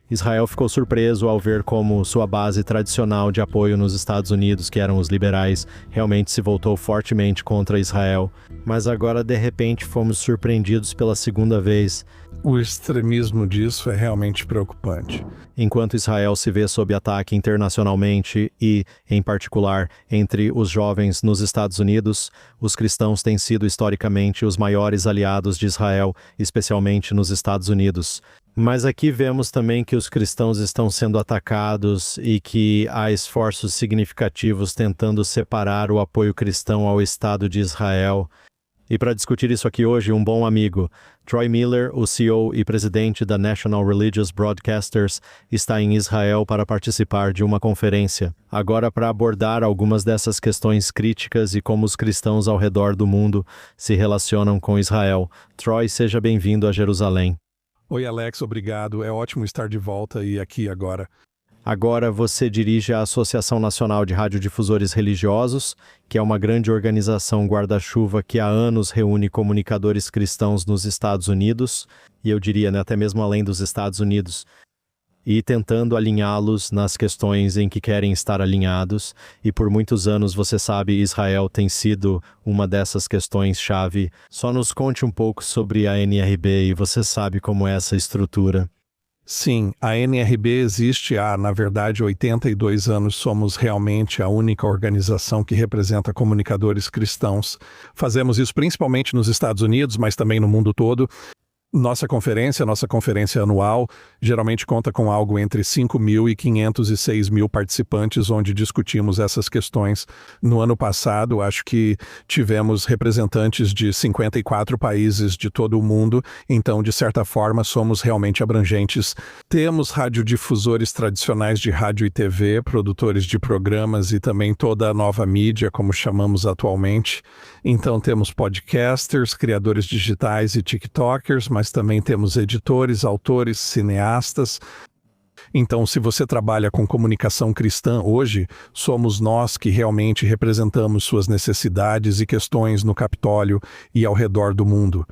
Israel ficou surpreso ao ver como sua base tradicional de apoio nos Estados Unidos, que eram os liberais, realmente se voltou fortemente contra Israel. Mas agora, de repente, fomos surpreendidos pela segunda vez. O extremismo disso é realmente preocupante. Enquanto Israel se vê sob ataque internacionalmente e, em particular, entre os jovens nos Estados Unidos, os cristãos têm sido historicamente os maiores aliados de Israel, especialmente nos Estados Unidos. Mas aqui vemos também que os cristãos estão sendo atacados e que há esforços significativos tentando separar o apoio cristão ao Estado de Israel. E para discutir isso aqui hoje, um bom amigo, Troy Miller, o CEO e presidente da National Religious Broadcasters, está em Israel para participar de uma conferência. Agora, para abordar algumas dessas questões críticas e como os cristãos ao redor do mundo se relacionam com Israel. Troy, seja bem-vindo a Jerusalém. Oi, Alex, obrigado. É ótimo estar de volta e aqui agora. Agora você dirige a Associação Nacional de Radiodifusores Religiosos, que é uma grande organização guarda-chuva que há anos reúne comunicadores cristãos nos Estados Unidos, e eu diria até mesmo além dos Estados Unidos, e tentando alinhá-los nas questões em que querem estar alinhados, e por muitos anos, você sabe, Israel tem sido uma dessas questões-chave. Só nos conte um pouco sobre a NRB e você sabe como é essa estrutura. Sim, a NRB existe há, na verdade, 82 anos. Somos realmente a única organização que representa comunicadores cristãos. Fazemos isso principalmente nos Estados Unidos, mas também no mundo todo. Nossa conferência anual, geralmente conta com algo entre 5.500 e 6.000 participantes, onde discutimos essas questões. No ano passado, acho que tivemos representantes de 54 países de todo o mundo, então, de certa forma, somos realmente abrangentes. Temos radiodifusores tradicionais de rádio e TV, produtores de programas e também toda a nova mídia, como chamamos atualmente. Então, temos podcasters, criadores digitais e tiktokers, mas também temos editores, autores, cineastas. Então, se você trabalha com comunicação cristã hoje, somos nós que realmente representamos suas necessidades e questões no Capitólio e ao redor do mundo.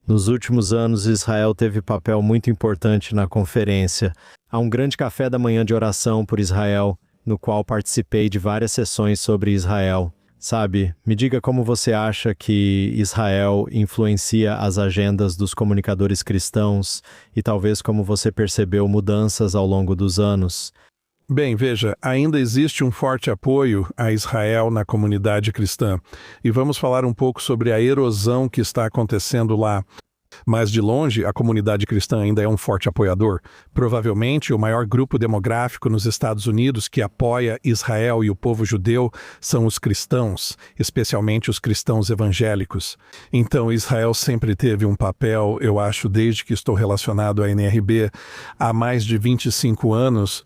Nos últimos anos, Israel teve papel muito importante na conferência. Há um grande café da manhã de oração por Israel, no qual participei de várias sessões sobre Israel. Sabe, me diga como você acha que Israel influencia as agendas dos comunicadores cristãos e talvez como você percebeu mudanças ao longo dos anos. Bem, veja, ainda existe um forte apoio a Israel na comunidade cristã. E vamos falar um pouco sobre a erosão que está acontecendo lá. Mas, de longe, a comunidade cristã ainda é um forte apoiador. Provavelmente, o maior grupo demográfico nos Estados Unidos que apoia Israel e o povo judeu são os cristãos, especialmente os cristãos evangélicos. Então, Israel sempre teve um papel, eu acho, desde que estou relacionado à NRB, há mais de 25 anos,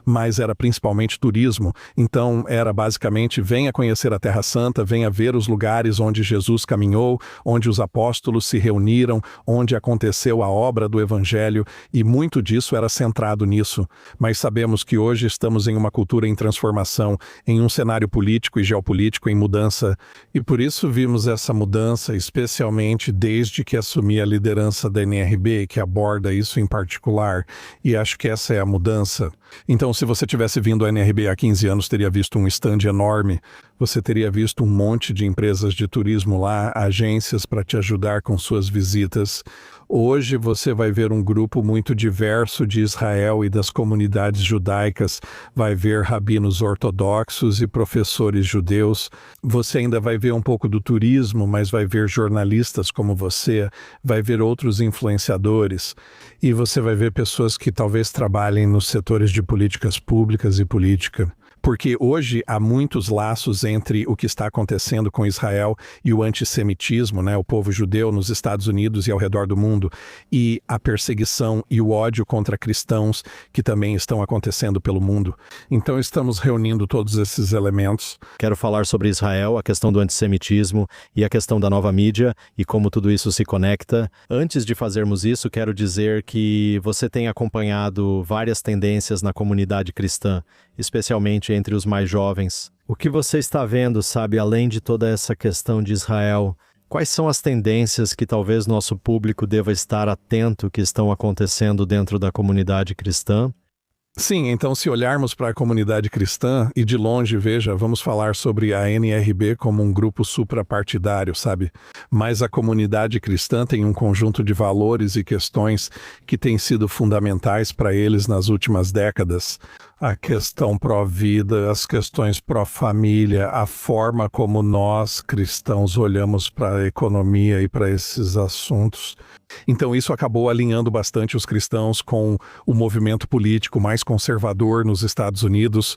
mas era principalmente turismo. Então era basicamente venha conhecer a Terra Santa, venha ver os lugares onde Jesus caminhou, onde os apóstolos se reuniram, onde aconteceu a obra do Evangelho, e muito disso era centrado nisso. Mas sabemos que hoje estamos em uma cultura em transformação, em um cenário político e geopolítico em mudança, e por isso vimos essa mudança, especialmente desde que assumi a liderança da NRB, que aborda isso em particular, e acho que essa é a mudança. Então, se você tivesse vindo à NRB há 15 anos, teria visto um stand enorme, você teria visto um monte de empresas de turismo lá, agências para te ajudar com suas visitas. Hoje você vai ver um grupo muito diverso de Israel e das comunidades judaicas, vai ver rabinos ortodoxos e professores judeus. Você ainda vai ver um pouco do turismo, mas vai ver jornalistas como você, vai ver outros influenciadores, e você vai ver pessoas que talvez trabalhem nos setores de políticas públicas e política. Porque hoje há muitos laços entre o que está acontecendo com Israel e o antissemitismo, o povo judeu nos Estados Unidos e ao redor do mundo, e a perseguição e o ódio contra cristãos que também estão acontecendo pelo mundo. Então estamos reunindo todos esses elementos. Quero falar sobre Israel, a questão do antissemitismo e a questão da nova mídia e como tudo isso se conecta. Antes de fazermos isso, quero dizer que você tem acompanhado várias tendências na comunidade cristã, especialmente entre os mais jovens. O que você está vendo, sabe, além de toda essa questão de Israel, Quais são as tendências que talvez nosso público deva estar atento que estão acontecendo dentro da comunidade cristã? Sim, então se olharmos para a comunidade cristã e de longe, veja, vamos falar sobre a NRB como um grupo suprapartidário, sabe? Mas a comunidade cristã tem um conjunto de valores e questões que têm sido fundamentais para eles nas últimas décadas. A questão pró-vida, as questões pró-família, a forma como nós, cristãos, olhamos para a economia e para esses assuntos. Então isso acabou alinhando bastante os cristãos com o movimento político mais conservador nos Estados Unidos.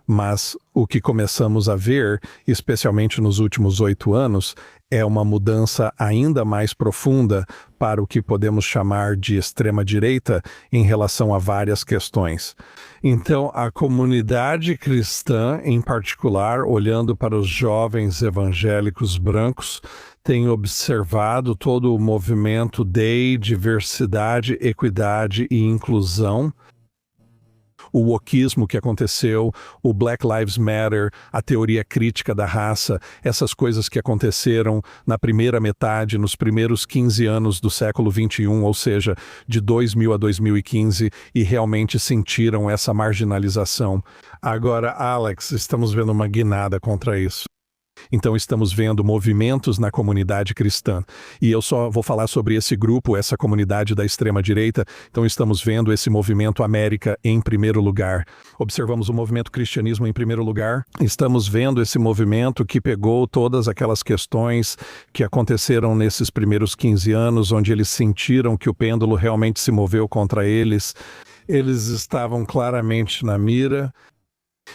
Mas o que começamos a ver, especialmente nos últimos 8 anos, é uma mudança ainda mais profunda para o que podemos chamar de extrema-direita em relação a várias questões. Então, a comunidade cristã, em particular, olhando para os jovens evangélicos brancos, tem observado todo o movimento de diversidade, equidade e inclusão, o wokismo que aconteceu, o Black Lives Matter, a teoria crítica da raça, essas coisas que aconteceram na primeira metade, nos primeiros 15 anos do século XXI, ou seja, de 2000 a 2015, e realmente sentiram essa marginalização. Agora, Alex, estamos vendo uma guinada contra isso. Então estamos vendo movimentos na comunidade cristã. E eu só vou falar sobre esse grupo, essa comunidade da extrema-direita. Então estamos vendo esse movimento América em primeiro lugar. Observamos o movimento cristianismo em primeiro lugar. Estamos vendo esse movimento que pegou todas aquelas questões que aconteceram nesses primeiros 15 anos, onde eles sentiram que o pêndulo realmente se moveu contra eles. Eles estavam claramente na mira.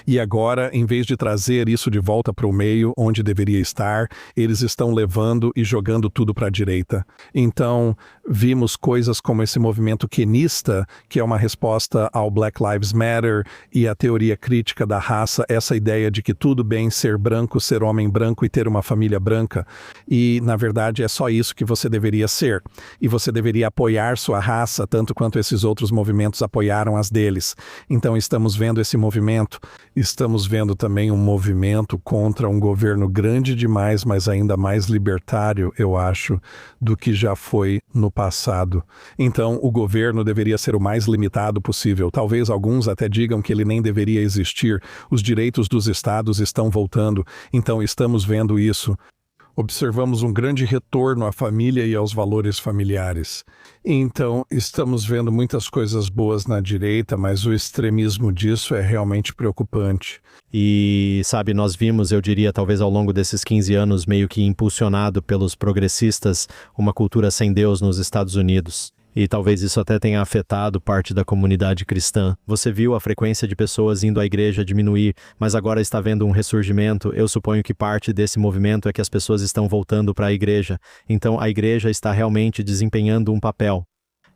E agora, em vez de trazer isso de volta para o meio, onde deveria estar, eles estão levando e jogando tudo para a direita. Então, vimos coisas como esse movimento quenista, que é uma resposta ao Black Lives Matter e a teoria crítica da raça, essa ideia de que tudo bem ser branco, ser homem branco e ter uma família branca. E, na verdade, é só isso que você deveria ser. E você deveria apoiar sua raça, tanto quanto esses outros movimentos apoiaram as deles. Então, estamos vendo esse movimento. Estamos vendo também um movimento contra um governo grande demais, mas ainda mais libertário, eu acho, do que já foi no passado. Então, o governo deveria ser o mais limitado possível. Talvez alguns até digam que ele nem deveria existir. Os direitos dos estados estão voltando. Então, estamos vendo isso. Observamos um grande retorno à família e aos valores familiares. Então, estamos vendo muitas coisas boas na direita, mas o extremismo disso é realmente preocupante. E, sabe, nós vimos, eu diria, talvez ao longo desses 15 anos, meio que impulsionado pelos progressistas, uma cultura sem Deus nos Estados Unidos. E talvez isso até tenha afetado parte da comunidade cristã. Você viu a frequência de pessoas indo à igreja diminuir, mas agora está vendo um ressurgimento. Eu suponho que parte desse movimento é que as pessoas estão voltando para a igreja. Então a igreja está realmente desempenhando um papel.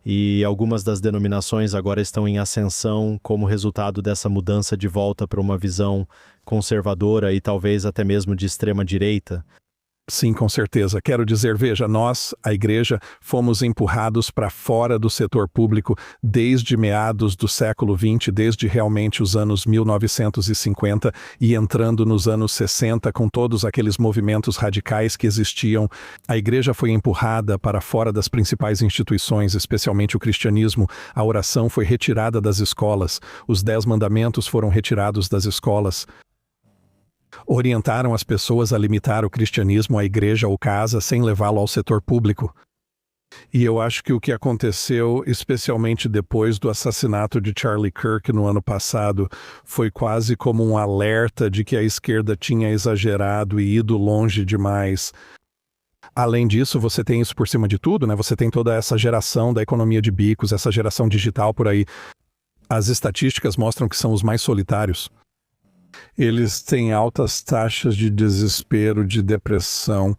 E algumas das denominações agora estão em ascensão como resultado dessa mudança de volta para uma visão conservadora e talvez até mesmo de extrema direita. Sim, com certeza. Quero dizer, veja, nós, a igreja, fomos empurrados para fora do setor público desde meados do século XX, desde realmente os anos 1950 e entrando nos anos 60 com todos aqueles movimentos radicais que existiam. A igreja foi empurrada para fora das principais instituições, especialmente o cristianismo. A oração foi retirada das escolas. Os 10 mandamentos foram retirados das escolas. Orientaram as pessoas a limitar o cristianismo à igreja ou casa sem levá-lo ao setor público. E eu acho que o que aconteceu, especialmente depois do assassinato de Charlie Kirk no ano passado, foi quase como um alerta de que a esquerda tinha exagerado e ido longe demais. Além disso, você tem isso por cima de tudo, né? Você tem toda essa geração da economia de bicos, essa geração digital por aí. As estatísticas mostram que são os mais solitários. Eles têm altas taxas de desespero, de depressão.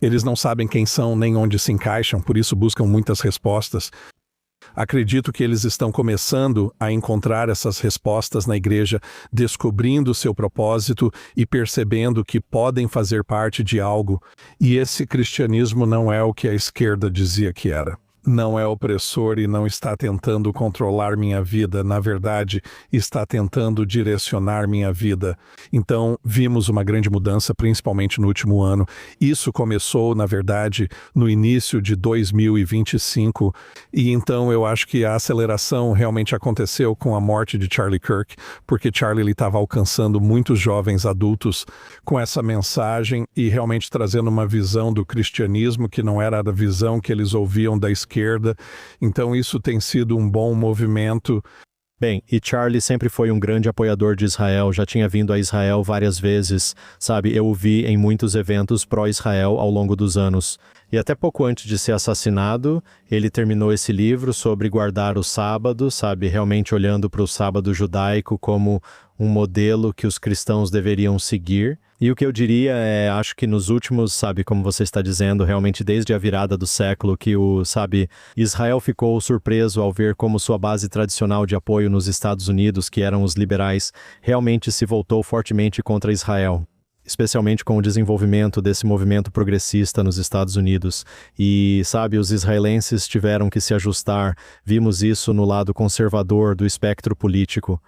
Eles não sabem quem são nem onde se encaixam, por isso buscam muitas respostas. Acredito que eles estão começando a encontrar essas respostas na igreja, descobrindo seu propósito e percebendo que podem fazer parte de algo. E esse cristianismo não é o que a esquerda dizia que era. não é opressor e não está tentando controlar minha vida, na verdade, está tentando direcionar minha vida. Então, vimos uma grande mudança, principalmente no último ano. Isso começou, na verdade, no início de 2025, e então eu acho que a aceleração realmente aconteceu com a morte de Charlie Kirk, porque Charlie estava alcançando muitos jovens adultos com essa mensagem e realmente trazendo uma visão do cristianismo que não era a visão que eles ouviam da esquerda. Então isso tem sido um bom movimento. Bem, e Charlie sempre foi um grande apoiador de Israel, já tinha vindo a Israel várias vezes, sabe? Eu o vi em muitos eventos pró-Israel ao longo dos anos. E até pouco antes de ser assassinado, ele terminou esse livro sobre guardar o sábado, sabe? Realmente olhando para o sábado judaico como um modelo que os cristãos deveriam seguir. E o que eu diria é, acho que nos últimos, sabe, como você está dizendo, realmente desde a virada do século, que Israel ficou surpreso ao ver como sua base tradicional de apoio nos Estados Unidos, que eram os liberais, realmente se voltou fortemente contra Israel. Especialmente com o desenvolvimento desse movimento progressista nos Estados Unidos. E, sabe, os israelenses tiveram que se ajustar. Vimos isso no lado conservador do espectro político,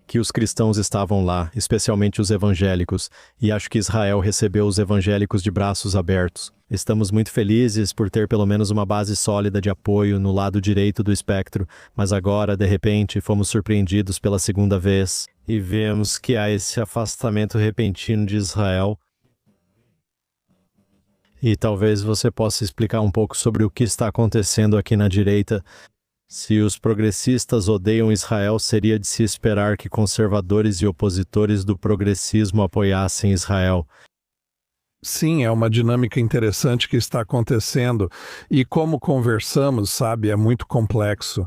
que os cristãos estavam lá, especialmente os evangélicos, e acho que Israel recebeu os evangélicos de braços abertos. Estamos muito felizes por ter pelo menos uma base sólida de apoio no lado direito do espectro, mas agora, de repente, fomos surpreendidos pela segunda vez e vemos que há esse afastamento repentino de Israel. E talvez você possa explicar um pouco sobre o que está acontecendo aqui na direita. Se os progressistas odeiam Israel, seria de se esperar que conservadores e opositores do progressismo apoiassem Israel. Sim, é uma dinâmica interessante que está acontecendo. E como conversamos, sabe, é muito complexo.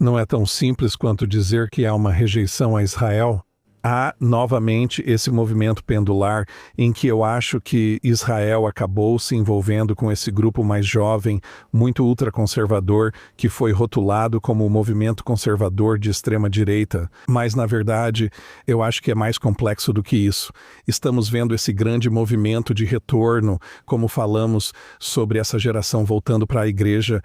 Não é tão simples quanto dizer que há uma rejeição a Israel. Há, novamente, esse movimento pendular em que eu acho que Israel acabou se envolvendo com esse grupo mais jovem, muito ultraconservador, que foi rotulado como o movimento conservador de extrema-direita. Mas, na verdade, eu acho que é mais complexo do que isso. Estamos vendo esse grande movimento de retorno, como falamos sobre essa geração voltando para a igreja,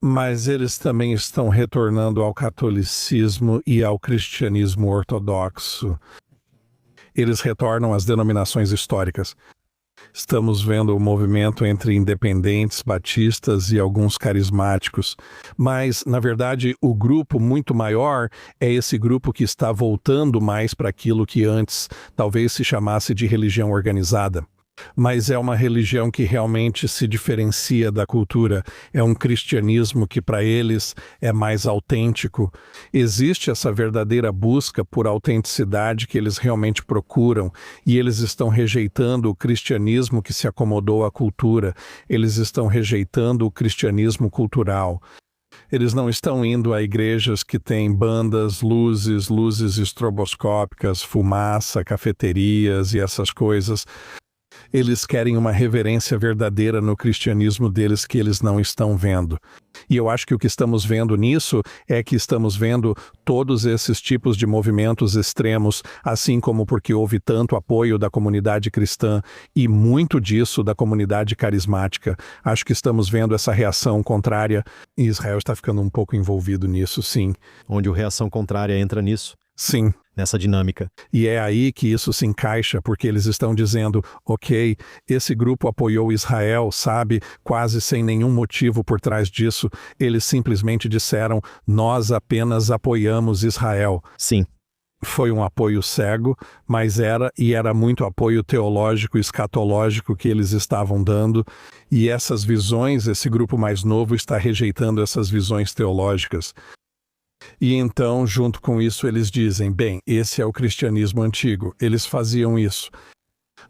mas eles também estão retornando ao catolicismo e ao cristianismo ortodoxo. Eles retornam às denominações históricas. Estamos vendo o movimento entre independentes, batistas e alguns carismáticos. Mas, na verdade, o grupo muito maior é esse grupo que está voltando mais para aquilo que antes talvez se chamasse de religião organizada. Mas é uma religião que realmente se diferencia da cultura. É um cristianismo que para eles é mais autêntico. Existe essa verdadeira busca por autenticidade que eles realmente procuram, e eles estão rejeitando o cristianismo que se acomodou à cultura. Eles estão rejeitando o cristianismo cultural. Eles não estão indo a igrejas que têm bandas, luzes estroboscópicas, fumaça, cafeterias e essas coisas. Eles querem uma reverência verdadeira no cristianismo deles que eles não estão vendo. E eu acho que o que estamos vendo nisso é que estamos vendo todos esses tipos de movimentos extremos, assim como porque houve tanto apoio da comunidade cristã e muito disso da comunidade carismática. Acho que estamos vendo essa reação contrária, e Israel está ficando um pouco envolvido nisso, sim. Onde a reação contrária entra nisso? Sim. Nessa dinâmica. E é aí que isso se encaixa, porque eles estão dizendo, ok, esse grupo apoiou Israel, sabe, quase sem nenhum motivo por trás disso. Eles simplesmente disseram, nós apenas apoiamos Israel. Sim. Foi um apoio cego, mas era muito apoio teológico e escatológico que eles estavam dando, e essas visões, esse grupo mais novo está rejeitando essas visões teológicas. E então, junto com isso, eles dizem, bem, esse é o cristianismo antigo, eles faziam isso.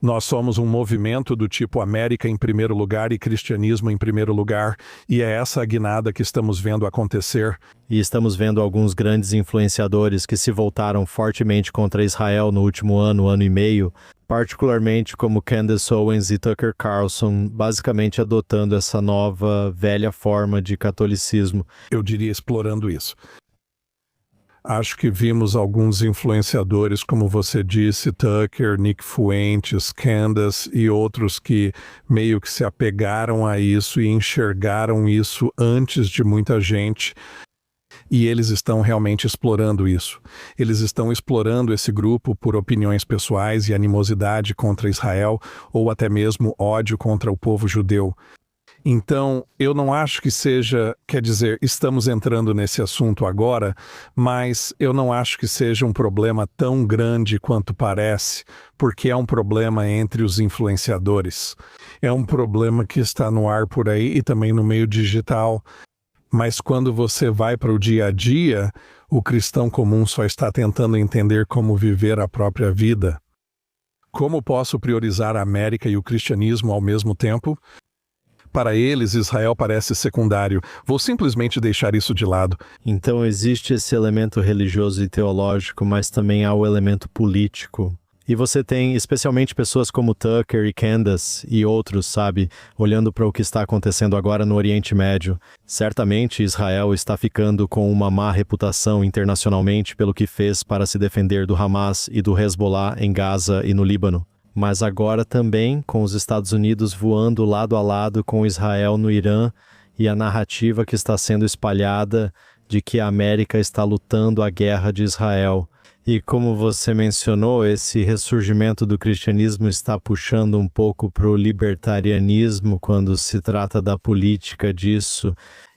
Nós somos um movimento do tipo América em primeiro lugar e cristianismo em primeiro lugar, e é essa a guinada que estamos vendo acontecer. E estamos vendo alguns grandes influenciadores que se voltaram fortemente contra Israel no último ano e meio, particularmente como Candace Owens e Tucker Carlson, basicamente adotando essa nova, velha forma de catolicismo. Eu diria explorando isso. Acho que vimos alguns influenciadores, como você disse, Tucker, Nick Fuentes, Candace e outros que meio que se apegaram a isso e enxergaram isso antes de muita gente. E eles estão realmente explorando isso. Eles estão explorando esse grupo por opiniões pessoais e animosidade contra Israel, ou até mesmo ódio contra o povo judeu. Então, eu não acho que seja, quer dizer, estamos entrando nesse assunto agora, mas eu não acho que seja um problema tão grande quanto parece, porque é um problema entre os influenciadores. É um problema que está no ar por aí e também no meio digital. Mas quando você vai para o dia a dia, o cristão comum só está tentando entender como viver a própria vida. Como posso priorizar a América e o cristianismo ao mesmo tempo? Para eles, Israel parece secundário. Vou simplesmente deixar isso de lado. Então existe esse elemento religioso e teológico, mas também há o elemento político. E você tem especialmente pessoas como Tucker e Candace e outros, sabe, olhando para o que está acontecendo agora no Oriente Médio. Certamente Israel está ficando com uma má reputação internacionalmente pelo que fez para se defender do Hamas e do Hezbollah em Gaza e no Líbano. Mas agora também com os Estados Unidos voando lado a lado com Israel no Irã e a narrativa que está sendo espalhada de que a América está lutando a guerra de Israel. E como você mencionou, esse ressurgimento do cristianismo está puxando um pouco para o libertarianismo quando se trata da política disso.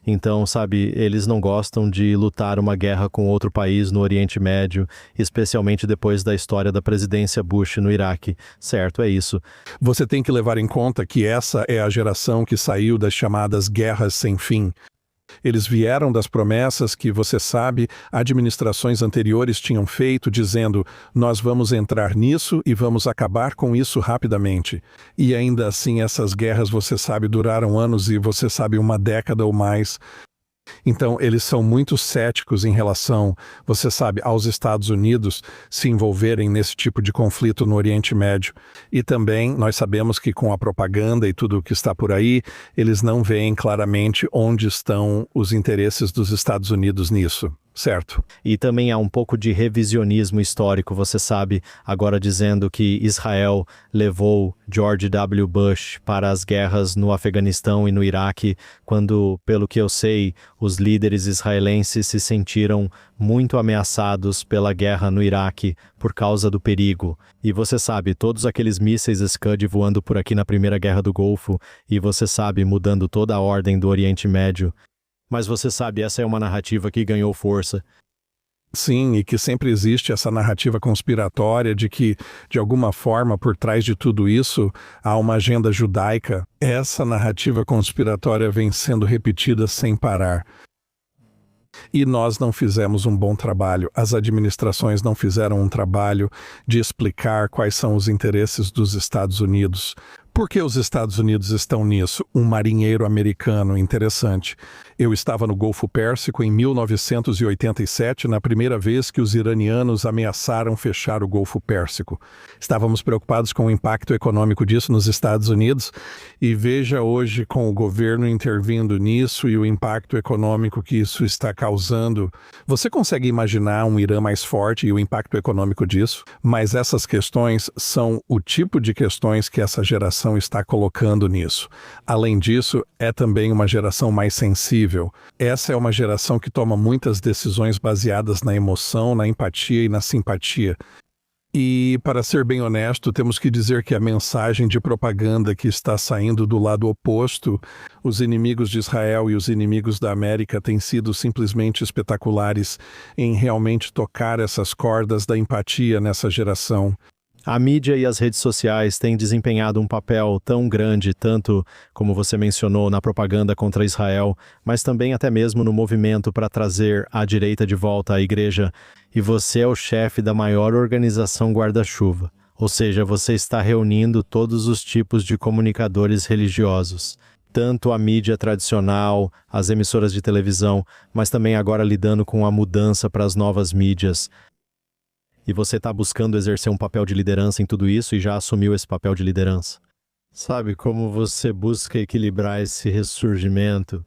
Então, sabe, eles não gostam de lutar uma guerra com outro país no Oriente Médio, especialmente depois da história da presidência Bush no Iraque. Certo, é isso. Você tem que levar em conta que essa é a geração que saiu das chamadas guerras sem fim. Eles vieram das promessas que, você sabe, administrações anteriores tinham feito, dizendo: nós vamos entrar nisso e vamos acabar com isso rapidamente. E ainda assim essas guerras, você sabe, duraram anos e, você sabe, uma década ou mais. Então, eles são muito céticos em relação, você sabe, aos Estados Unidos se envolverem nesse tipo de conflito no Oriente Médio. E também, nós sabemos que com a propaganda e tudo o que está por aí, eles não veem claramente onde estão os interesses dos Estados Unidos nisso. Certo. E também há um pouco de revisionismo histórico, você sabe, agora dizendo que Israel levou George W. Bush para as guerras no Afeganistão e no Iraque, quando, pelo que eu sei, os líderes israelenses se sentiram muito ameaçados pela guerra no Iraque por causa do perigo. E você sabe, todos aqueles mísseis Scud voando por aqui na Primeira Guerra do Golfo, e você sabe, mudando toda a ordem do Oriente Médio. Mas você sabe, essa é uma narrativa que ganhou força. Sim, e que sempre existe essa narrativa conspiratória de que, de alguma forma, por trás de tudo isso, há uma agenda judaica. Essa narrativa conspiratória vem sendo repetida sem parar. E nós não fizemos um bom trabalho, as administrações não fizeram um trabalho de explicar quais são os interesses dos Estados Unidos. Por que os Estados Unidos estão nisso? Um marinheiro americano interessante. Eu estava no Golfo Pérsico em 1987, na primeira vez que os iranianos ameaçaram fechar o Golfo Pérsico. Estávamos preocupados com o impacto econômico disso nos Estados Unidos e veja hoje com o governo intervindo nisso e o impacto econômico que isso está causando. Você consegue imaginar um Irã mais forte e o impacto econômico disso? Mas essas questões são o tipo de questões que essa geração está colocando nisso. Além disso, é também uma geração mais sensível. Essa é uma geração que toma muitas decisões baseadas na emoção, na empatia e na simpatia. E, para ser bem honesto, temos que dizer que a mensagem de propaganda que está saindo do lado oposto, os inimigos de Israel e os inimigos da América têm sido simplesmente espetaculares em realmente tocar essas cordas da empatia nessa geração. A mídia e as redes sociais têm desempenhado um papel tão grande, tanto, como você mencionou, na propaganda contra Israel, mas também até mesmo no movimento para trazer a direita de volta à igreja. E você é o chefe da maior organização guarda-chuva. Ou seja, você está reunindo todos os tipos de comunicadores religiosos. Tanto a mídia tradicional, as emissoras de televisão, mas também agora lidando com a mudança para as novas mídias. E você está buscando exercer um papel de liderança em tudo isso e já assumiu esse papel de liderança. Sabe como você busca equilibrar esse ressurgimento?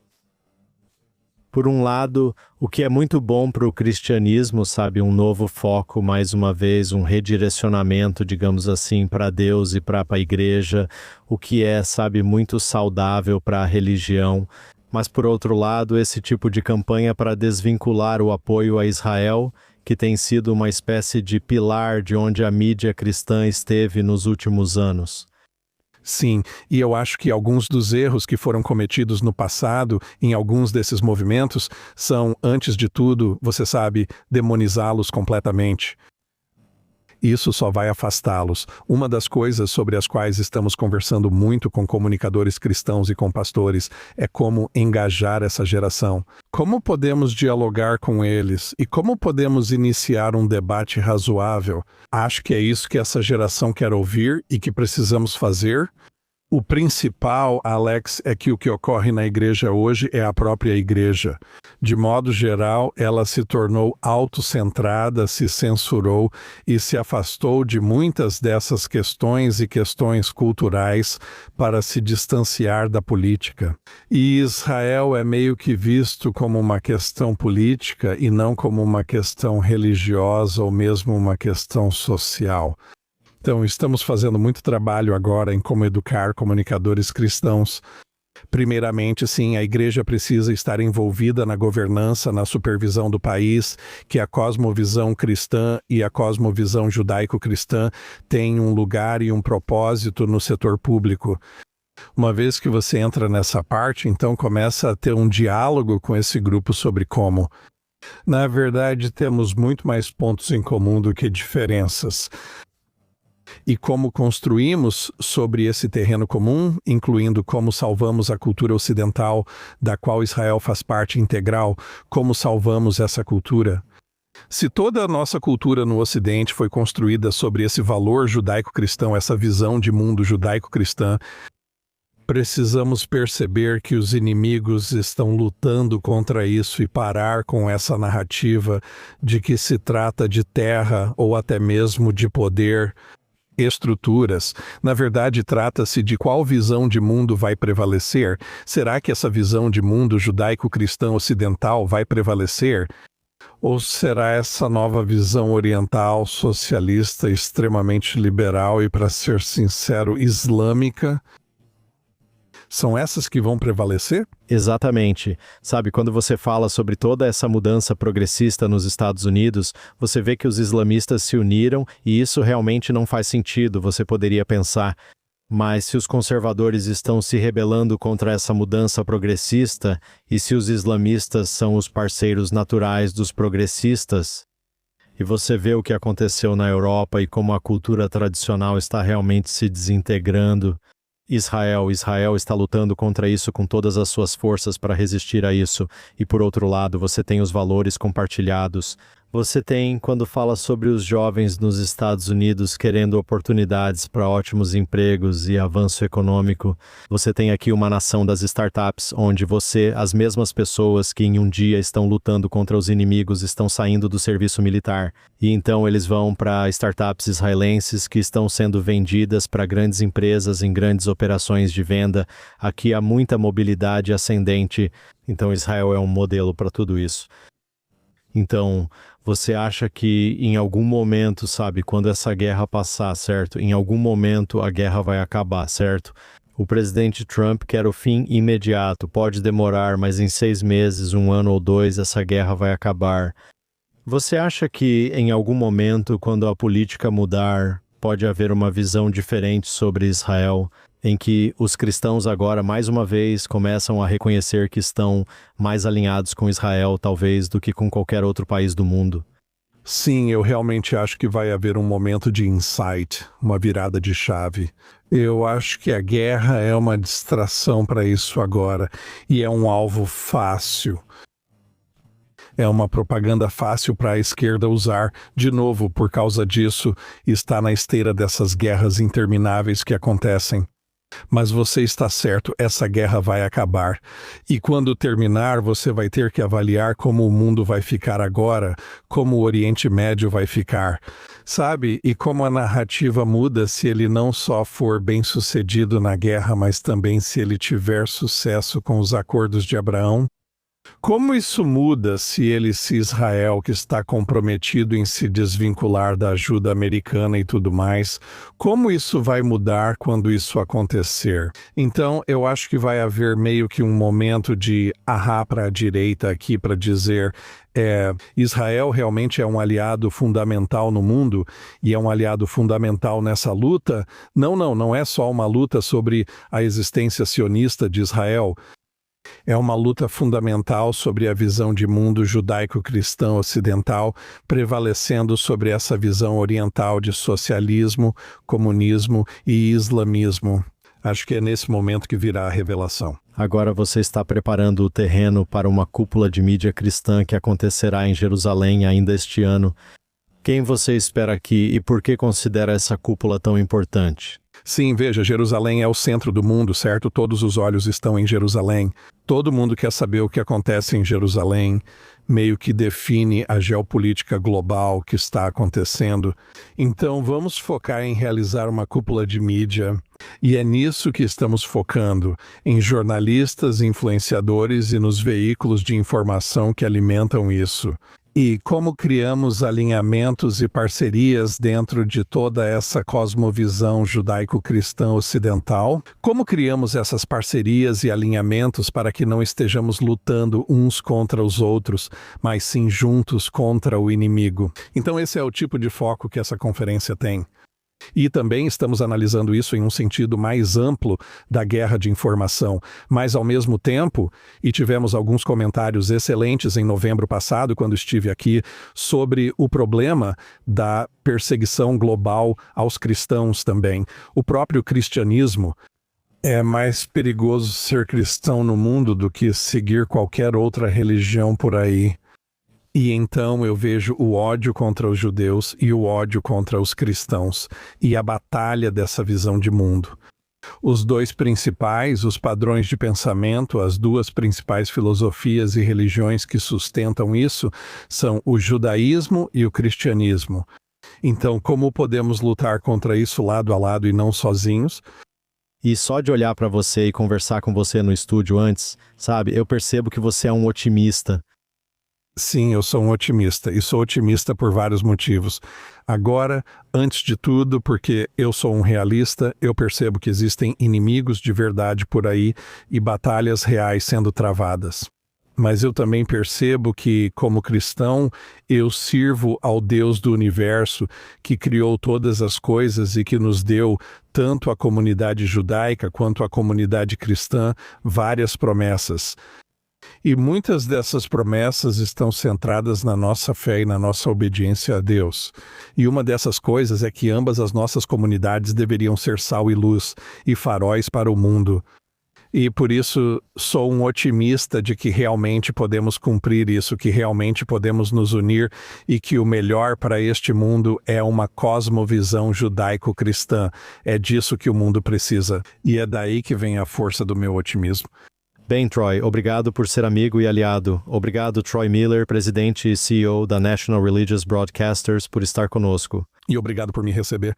Por um lado, o que é muito bom para o cristianismo, sabe, um novo foco, mais uma vez, um redirecionamento, digamos assim, para Deus e para a igreja, o que é, sabe, muito saudável para a religião. Mas, por outro lado, esse tipo de campanha para desvincular o apoio a Israel, que tem sido uma espécie de pilar de onde a mídia cristã esteve nos últimos anos. Sim, e eu acho que alguns dos erros que foram cometidos no passado em alguns desses movimentos são, antes de tudo, você sabe, demonizá-los completamente. Isso só vai afastá-los. Uma das coisas sobre as quais estamos conversando muito com comunicadores cristãos e com pastores é como engajar essa geração. Como podemos dialogar com eles e como podemos iniciar um debate razoável? Acho que é isso que essa geração quer ouvir e que precisamos fazer. O principal, Alex, é que o que ocorre na igreja hoje é a própria igreja. De modo geral, ela se tornou autocentrada, se censurou e se afastou de muitas dessas questões e questões culturais para se distanciar da política. E Israel é meio que visto como uma questão política e não como uma questão religiosa ou mesmo uma questão social. Então, estamos fazendo muito trabalho agora em como educar comunicadores cristãos. Primeiramente, sim, a igreja precisa estar envolvida na governança, na supervisão do país, que a cosmovisão cristã e a cosmovisão judaico-cristã têm um lugar e um propósito no setor público. Uma vez que você entra nessa parte, então começa a ter um diálogo com esse grupo sobre como. Na verdade, temos muito mais pontos em comum do que diferenças. E como construímos sobre esse terreno comum, incluindo como salvamos a cultura ocidental, da qual Israel faz parte integral, como salvamos essa cultura. Se toda a nossa cultura no Ocidente foi construída sobre esse valor judaico-cristão, essa visão de mundo judaico-cristã, precisamos perceber que os inimigos estão lutando contra isso e parar com essa narrativa de que se trata de terra ou até mesmo de poder, estruturas. Na verdade, trata-se de qual visão de mundo vai prevalecer. Será que essa visão de mundo judaico-cristão ocidental vai prevalecer? Ou será essa nova visão oriental, socialista, extremamente liberal e, para ser sincero, islâmica? São essas que vão prevalecer? Exatamente. Sabe, quando você fala sobre toda essa mudança progressista nos Estados Unidos, você vê que os islamistas se uniram e isso realmente não faz sentido, você poderia pensar. Mas se os conservadores estão se rebelando contra essa mudança progressista e se os islamistas são os parceiros naturais dos progressistas, e você vê o que aconteceu na Europa e como a cultura tradicional está realmente se desintegrando, Israel está lutando contra isso com todas as suas forças para resistir a isso. E por outro lado, você tem os valores compartilhados. Você tem, quando fala sobre os jovens nos Estados Unidos querendo oportunidades para ótimos empregos e avanço econômico, você tem aqui uma nação das startups, onde as mesmas pessoas que em um dia estão lutando contra os inimigos, estão saindo do serviço militar. E então eles vão para startups israelenses que estão sendo vendidas para grandes empresas em grandes operações de venda. Aqui há muita mobilidade ascendente, então Israel é um modelo para tudo isso. Então, você acha que em algum momento, sabe, quando essa guerra passar, certo? Em algum momento a guerra vai acabar, certo? O presidente Trump quer o fim imediato, pode demorar, mas em 6 meses, 1 ano ou 2, essa guerra vai acabar. Você acha que em algum momento, quando a política mudar, pode haver uma visão diferente sobre Israel, em que os cristãos agora, mais uma vez, começam a reconhecer que estão mais alinhados com Israel, talvez, do que com qualquer outro país do mundo? Sim, eu realmente acho que vai haver um momento de insight, uma virada de chave. Eu acho que a guerra é uma distração para isso agora, e é um alvo fácil. É uma propaganda fácil para a esquerda usar, de novo, por causa disso, está na esteira dessas guerras intermináveis que acontecem. Mas você está certo, essa guerra vai acabar. E quando terminar, você vai ter que avaliar como o mundo vai ficar agora, como o Oriente Médio vai ficar. Sabe? E como a narrativa muda se ele não só for bem-sucedido na guerra, mas também se ele tiver sucesso com os acordos de Abraão. Como isso muda se Israel, que está comprometido em se desvincular da ajuda americana e tudo mais, como isso vai mudar quando isso acontecer? Então, eu acho que vai haver meio que um momento de arrar para a direita aqui para dizer Israel realmente é um aliado fundamental no mundo e é um aliado fundamental nessa luta? Não é só uma luta sobre a existência sionista de Israel. É uma luta fundamental sobre a visão de mundo judaico-cristão ocidental, prevalecendo sobre essa visão oriental de socialismo, comunismo e islamismo. Acho que é nesse momento que virá a revelação. Agora você está preparando o terreno para uma cúpula de mídia cristã que acontecerá em Jerusalém ainda este ano. Quem você espera aqui e por que considera essa cúpula tão importante? Sim, veja, Jerusalém é o centro do mundo, certo? Todos os olhos estão em Jerusalém. Todo mundo quer saber o que acontece em Jerusalém, meio que define a geopolítica global que está acontecendo. Então, vamos focar em realizar uma cúpula de mídia. E é nisso que estamos focando, em jornalistas, influenciadores e nos veículos de informação que alimentam isso. E como criamos alinhamentos e parcerias dentro de toda essa cosmovisão judaico-cristã ocidental? Como criamos essas parcerias e alinhamentos para que não estejamos lutando uns contra os outros, mas sim juntos contra o inimigo? Então esse é o tipo de foco que essa conferência tem. E também estamos analisando isso em um sentido mais amplo da guerra de informação, mas ao mesmo tempo, e tivemos alguns comentários excelentes em novembro passado, quando estive aqui, sobre o problema da perseguição global aos cristãos também. O próprio cristianismo é mais perigoso ser cristão no mundo do que seguir qualquer outra religião por aí. E então eu vejo o ódio contra os judeus e o ódio contra os cristãos, e a batalha dessa visão de mundo. Os dois principais, os padrões de pensamento, as duas principais filosofias e religiões que sustentam isso, são o judaísmo e o cristianismo. Então, como podemos lutar contra isso lado a lado e não sozinhos? E só de olhar para você e conversar com você no estúdio antes, sabe, eu percebo que você é um otimista. Sim, eu sou um otimista, e sou otimista por vários motivos. Agora, antes de tudo, porque eu sou um realista, eu percebo que existem inimigos de verdade por aí e batalhas reais sendo travadas. Mas eu também percebo que, como cristão, eu sirvo ao Deus do universo, que criou todas as coisas e que nos deu, tanto a comunidade judaica quanto a comunidade cristã, várias promessas. E muitas dessas promessas estão centradas na nossa fé e na nossa obediência a Deus. E uma dessas coisas é que ambas as nossas comunidades deveriam ser sal e luz e faróis para o mundo. E por isso sou um otimista de que realmente podemos cumprir isso, que realmente podemos nos unir e que o melhor para este mundo é uma cosmovisão judaico-cristã. É disso que o mundo precisa. E é daí que vem a força do meu otimismo. Bem, Troy, obrigado por ser amigo e aliado. Obrigado, Troy Miller, presidente e CEO da National Religious Broadcasters, por estar conosco. E obrigado por me receber.